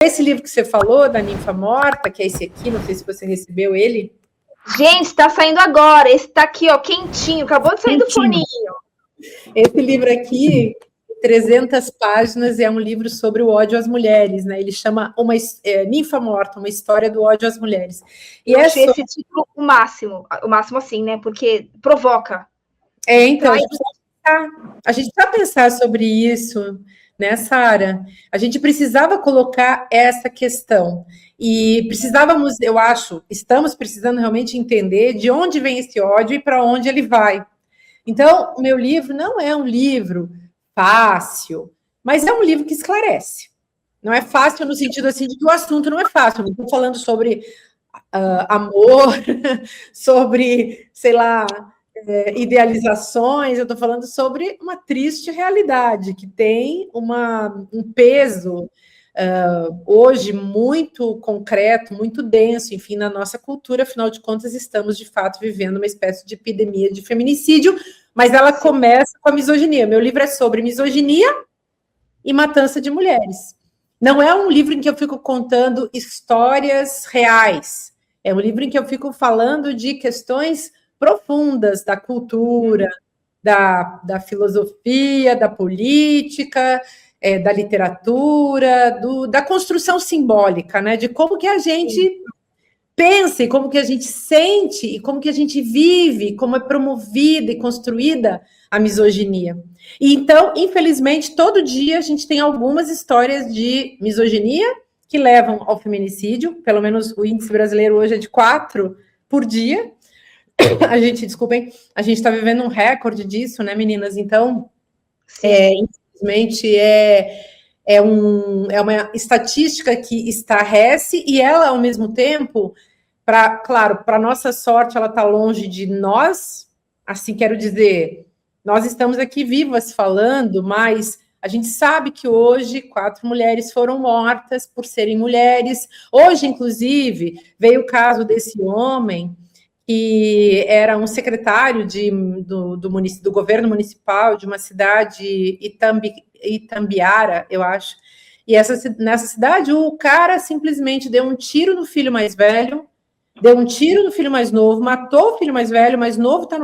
esse livro que você falou, da Ninfa Morta, que é esse aqui, não sei se você recebeu ele. Gente, está saindo agora. Esse está aqui, ó, quentinho. Acabou de sair do forninho. Esse livro aqui, 300 páginas, é um livro sobre o ódio às mulheres, né? Ele chama Ninfa Morta, uma história do ódio às mulheres. E eu achei esse título o máximo assim, né? Porque provoca. Então, a gente precisa pensar sobre isso, né, Sara? A gente precisava colocar essa questão. E precisávamos, eu acho, estamos precisando realmente entender de onde vem esse ódio e para onde ele vai. Então, o meu livro não é um livro fácil, mas é um livro que esclarece. Não é fácil no sentido assim de que o assunto não é fácil. Não estou falando sobre amor, sobre, sei lá, idealizações. Eu estou falando sobre uma triste realidade que tem um peso hoje muito concreto, muito denso, enfim, na nossa cultura. Afinal de contas, estamos de fato vivendo uma espécie de epidemia de feminicídio, mas ela começa com a misoginia. Meu livro é sobre misoginia e matança de mulheres. Não é um livro em que eu fico contando histórias reais. É um livro em que eu fico falando de questões profundas da cultura, da filosofia, da política, da literatura, da construção simbólica, né? De como que a gente pensa, e como que a gente sente, e como que a gente vive, como é promovida e construída a misoginia. E então, infelizmente, todo dia a gente tem algumas histórias de misoginia que levam ao feminicídio. Pelo menos o índice brasileiro hoje é de 4 por dia. Desculpem, a gente está vivendo um recorde disso, né, meninas? Então, infelizmente, é uma estatística que estarrece, e ela, ao mesmo tempo, claro, para nossa sorte, ela está longe de nós, assim, quero dizer, nós estamos aqui vivas falando, mas a gente sabe que hoje 4 mulheres foram mortas por serem mulheres. Hoje, inclusive, veio o caso desse homem que era um secretário do governo municipal de uma cidade, Itambiara, eu acho. E nessa cidade, o cara simplesmente deu um tiro no filho mais velho, deu um tiro no filho mais novo, matou o filho mais velho, mais novo está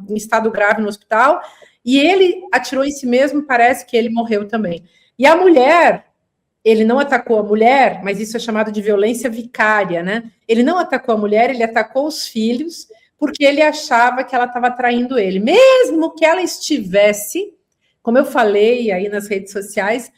em estado grave no hospital, e ele atirou em si mesmo, parece que ele morreu também. E a mulher, ele não atacou a mulher, mas isso é chamado de violência vicária, né? Ele não atacou a mulher, ele atacou os filhos, porque ele achava que ela estava traindo ele. Mesmo que ela estivesse, como eu falei aí nas redes sociais,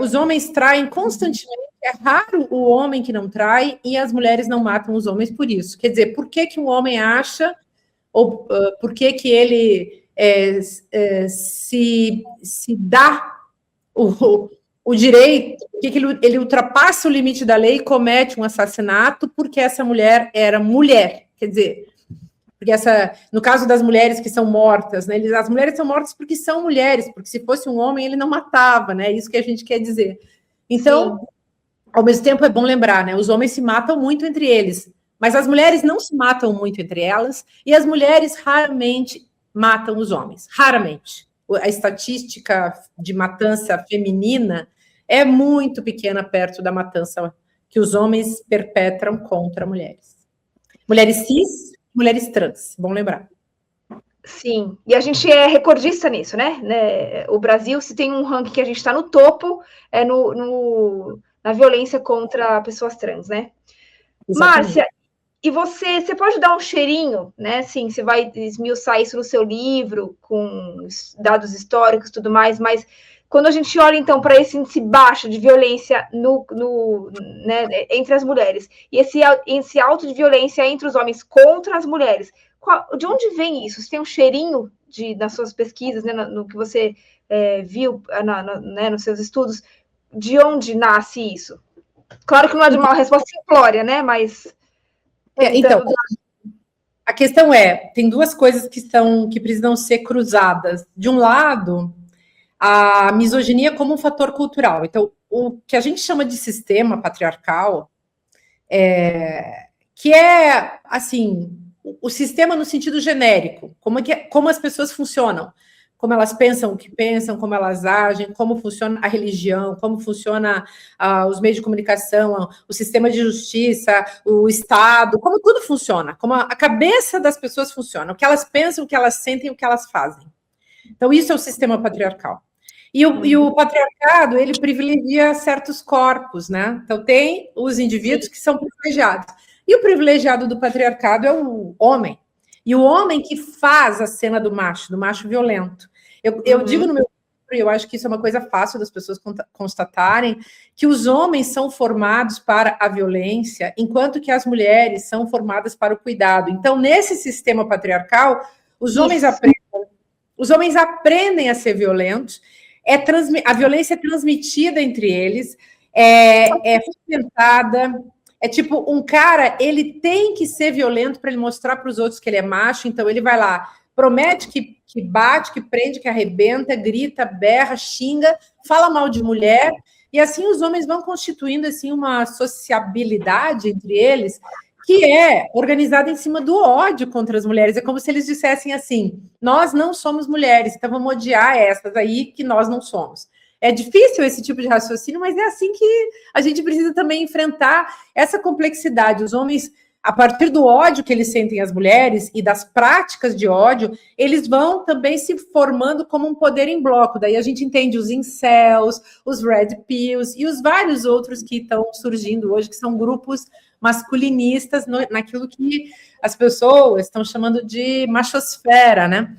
os homens traem constantemente. É raro o homem que não trai, e as mulheres não matam os homens por isso. Quer dizer, por que um homem acha, ou por que ele se dá o direito, que ele ultrapassa o limite da lei e comete um assassinato porque essa mulher era mulher. Quer dizer, porque no caso das mulheres que são mortas, né, as mulheres são mortas porque são mulheres, porque se fosse um homem ele não matava, né? É isso que a gente quer dizer. Então, sim, ao mesmo tempo é bom lembrar, né? Os homens se matam muito entre eles, mas as mulheres não se matam muito entre elas, e as mulheres raramente matam os homens, raramente. A estatística de matança feminina é muito pequena perto da matança que os homens perpetram contra mulheres. Mulheres cis, mulheres trans, bom lembrar. Sim, e a gente é recordista nisso, né? O Brasil, se tem um ranking que a gente está no topo, é na violência contra pessoas trans, né? Exatamente. Márcia, e você pode dar um cheirinho, né? Assim, você vai esmiuçar isso no seu livro, com dados históricos e tudo mais, mas quando a gente olha, então, para esse índice baixo de violência né, entre as mulheres, e esse alto de violência entre os homens contra as mulheres, de onde vem isso? Você tem um cheirinho nas suas pesquisas, né, no que você viu né, nos seus estudos, de onde nasce isso? Claro que não é de uma resposta simplória, né? Mas... Então, a questão tem duas coisas que precisam ser cruzadas. De um lado, a misoginia como um fator cultural. Então, o que a gente chama de sistema patriarcal, que é, assim, o sistema no sentido genérico, como as pessoas funcionam, como elas pensam o que pensam, como elas agem, como funciona a religião, como funciona os meios de comunicação, o sistema de justiça, o Estado, como tudo funciona, como a cabeça das pessoas funciona, o que elas pensam, o que elas sentem, o que elas fazem. Então, isso é o sistema patriarcal. E o patriarcado, ele privilegia certos corpos, né? Então, tem os indivíduos que são privilegiados. E o privilegiado do patriarcado é o homem. E o homem que faz a cena do macho violento. Eu digo no meu livro, e eu acho que isso é uma coisa fácil das pessoas constatarem, que os homens são formados para a violência, enquanto que as mulheres são formadas para o cuidado. Então, nesse sistema patriarcal, os homens aprendem a ser violentos, a violência é transmitida entre eles, é fomentada. É tipo, um cara, ele tem que ser violento para ele mostrar para os outros que ele é macho, então ele vai lá, promete que bate, que prende, que arrebenta, grita, berra, xinga, fala mal de mulher, e assim os homens vão constituindo assim uma sociabilidade entre eles, que é organizada em cima do ódio contra as mulheres. É como se eles dissessem assim, nós não somos mulheres, então vamos odiar essas aí que nós não somos. É difícil esse tipo de raciocínio, mas é assim que a gente precisa também enfrentar essa complexidade. Os homens, a partir do ódio que eles sentem às mulheres e das práticas de ódio, eles vão também se formando como um poder em bloco. Daí a gente entende os incels, os red pills e os vários outros que estão surgindo hoje, que são grupos masculinistas naquilo que as pessoas estão chamando de machosfera, né?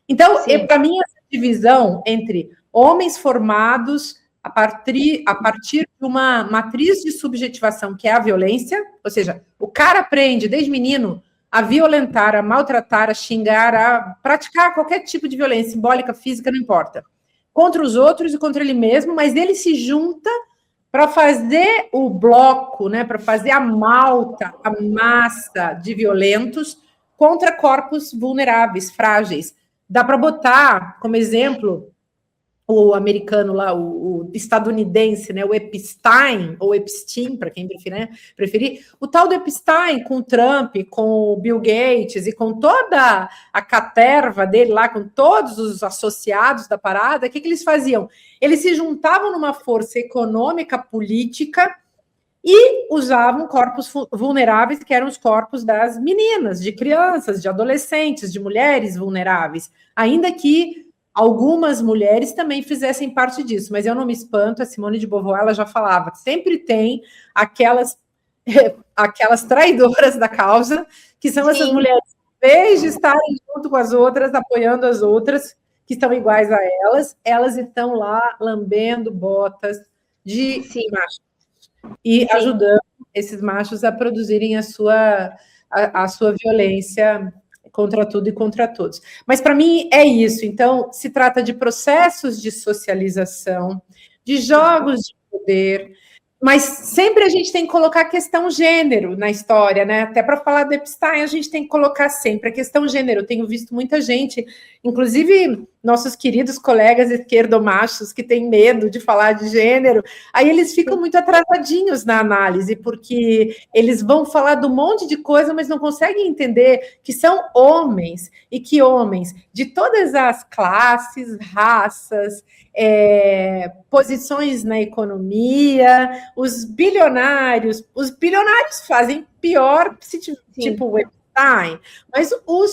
Então, para mim, essa divisão entre homens formados a partir de uma matriz de subjetivação, que é a violência, ou seja, o cara aprende desde menino a violentar, a maltratar, a xingar, a praticar qualquer tipo de violência, simbólica, física, não importa, contra os outros e contra ele mesmo, mas ele se junta para fazer o bloco, né, para fazer a malta, a massa de violentos contra corpos vulneráveis, frágeis. Dá para botar como exemplo o americano lá, o estadunidense, né, o Epstein, ou Epstein, para quem preferir, o tal do Epstein com o Trump, com o Bill Gates e com toda a caterva dele lá, com todos os associados da parada, o que eles faziam? Eles se juntavam numa força econômica, política, e usavam corpos vulneráveis, que eram os corpos das meninas, de crianças, de adolescentes, de mulheres vulneráveis, ainda que algumas mulheres também fizessem parte disso, mas eu não me espanto, a Simone de Beauvoir ela já falava, sempre tem aquelas traidoras da causa, que são essas mulheres, em vez de estarem junto com as outras, apoiando as outras, que estão iguais a elas estão lá lambendo botas de machos e ajudando esses machos a produzirem a sua violência contra tudo e contra todos. Mas, para mim, é isso. Então, se trata de processos de socialização, de jogos de poder, mas sempre a gente tem que colocar a questão gênero na história, né? Até para falar do Epstein, a gente tem que colocar sempre a questão gênero. Eu tenho visto muita gente, inclusive nossos queridos colegas esquerdomachos que têm medo de falar de gênero, aí eles ficam muito atrasadinhos na análise, porque eles vão falar de um monte de coisa, mas não conseguem entender que são homens, e que homens de todas as classes, raças, posições na economia, os bilionários fazem pior, tipo o Epstein, mas o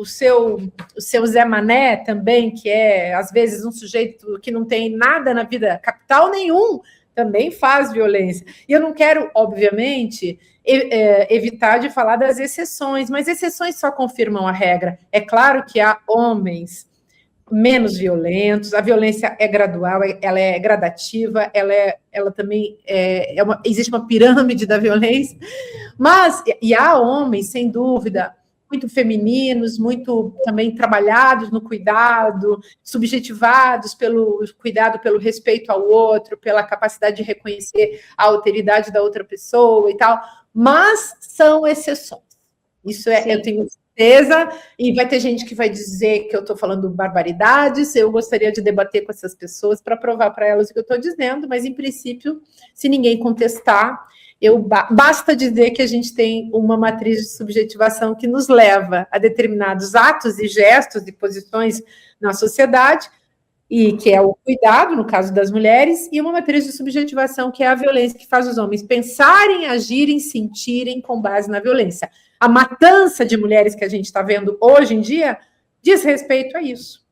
seu Zé Mané também, que é, às vezes, um sujeito que não tem nada na vida, capital nenhum, também faz violência. E eu não quero, obviamente, evitar de falar das exceções, mas exceções só confirmam a regra. É claro que há homens menos violentos, a violência é gradual, ela é gradativa, ela também existe uma pirâmide da violência, mas e há homens, sem dúvida, muito femininos, muito também trabalhados no cuidado, subjetivados pelo cuidado, pelo respeito ao outro, pela capacidade de reconhecer a alteridade da outra pessoa e tal, mas são exceções. Isso eu tenho certeza, e vai ter gente que vai dizer que eu estou falando barbaridades. Eu gostaria de debater com essas pessoas para provar para elas o que eu estou dizendo, mas em princípio, se ninguém contestar, basta dizer que a gente tem uma matriz de subjetivação que nos leva a determinados atos e gestos e posições na sociedade, e que é o cuidado, no caso das mulheres, e uma matriz de subjetivação, que é a violência, que faz os homens pensarem, agirem, sentirem com base na violência. A matança de mulheres que a gente está vendo hoje em dia diz respeito a isso,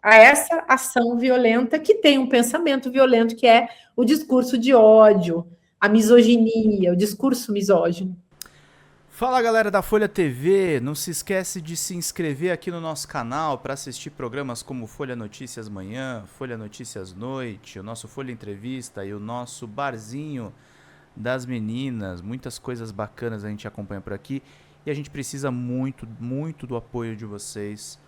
a essa ação violenta que tem um pensamento violento, que é o discurso de ódio, a misoginia, o discurso misógino. Fala galera da Folha TV, não se esquece de se inscrever aqui no nosso canal para assistir programas como Folha Notícias Manhã, Folha Notícias Noite, o nosso Folha Entrevista e o nosso Barzinho das Meninas. Muitas coisas bacanas a gente acompanha por aqui e a gente precisa muito, muito do apoio de vocês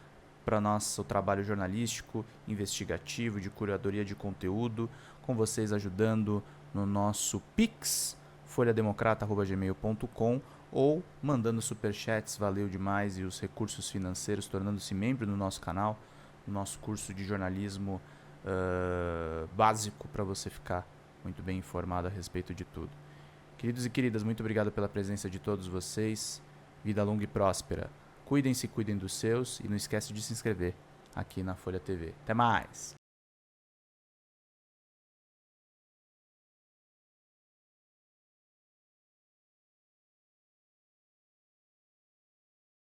para nosso trabalho jornalístico, investigativo, de curadoria de conteúdo, com vocês ajudando no nosso Pix, folhademocrata@gmail.com, ou mandando superchats, valeu demais, e os recursos financeiros, tornando-se membro do nosso canal, no nosso curso de jornalismo básico, para você ficar muito bem informado a respeito de tudo. Queridos e queridas, muito obrigado pela presença de todos vocês, vida longa e próspera. Cuidem-se, cuidem dos seus, e não esquece de se inscrever aqui na Folha TV. Até mais!